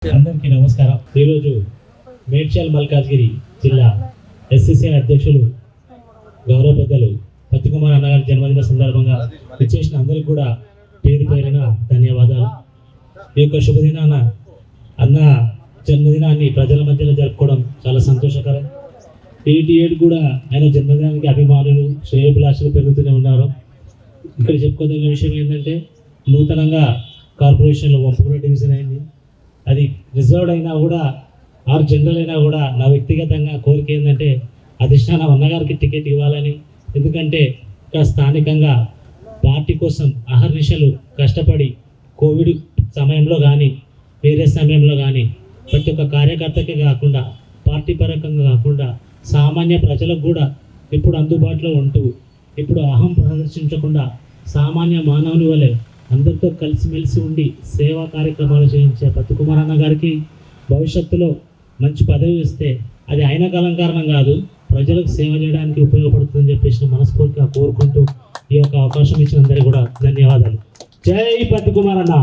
అందరికీ నమస్కారం. ఈరోజు మేడ్చల్ మల్కాజ్గిరి జిల్లా ఎస్సీసీ అధ్యక్షులు గౌరవ పెద్దలు పత్తికుమార్ అన్నగారి జన్మదిన సందర్భంగా ఇచ్చేసిన అందరికీ కూడా పేరు పేరున ధన్యవాదాలు. ఈ యొక్క శుభదినాన అన్న జన్మదినాన్ని ప్రజల మధ్యలో జరుపుకోవడం చాలా సంతోషకరం. ఏడు కూడా ఆయన జన్మదినానికి అభిమానులు శ్రేయోభిలాషులు పెరుగుతూనే ఉన్నారు. ఇక్కడ చెప్పుకోదగిన విషయం ఏంటంటే, నూతనంగా కార్పొరేషన్లో వంపుగూడ డివిజన్ అయింది. అది రిజర్వ్డ్ అయినా కూడా ఆర్ జనరల్ అయినా కూడా నా వ్యక్తిగతంగా కోరిక ఏంటంటే, అధిష్టానం అన్నగారికి టికెట్ ఇవ్వాలని. ఎందుకంటే ఇక్కడ స్థానికంగా పార్టీ కోసం అహర్నిశలు కష్టపడి కోవిడ్ సమయంలో కానీ వేరే సమయంలో కానీ ప్రతి ఒక్క కార్యకర్తకే కాకుండా పార్టీ పరకంగా కాకుండా సామాన్య ప్రజలకు కూడా ఇప్పుడు అందుబాటులో ఉంటూ ఇప్పుడు అహం ప్రదర్శించకుండా సామాన్య మానవుని వలె అందరితో కలిసిమెలిసి ఉండి సేవా కార్యక్రమాలు చేయించే పత్తికుమార్ అన్న గారికి భవిష్యత్తులో మంచి పదవి ఇస్తే అది ఆయన అలంకారణం కాదు, ప్రజలకు సేవ చేయడానికి ఉపయోగపడుతుందని చెప్పేసి మనస్ఫూర్తిగా కోరుకుంటూ ఈ యొక్క అవకాశం ఇచ్చిన అందరికీ కూడా ధన్యవాదాలు. జై పత్తికుమార్ అన్న.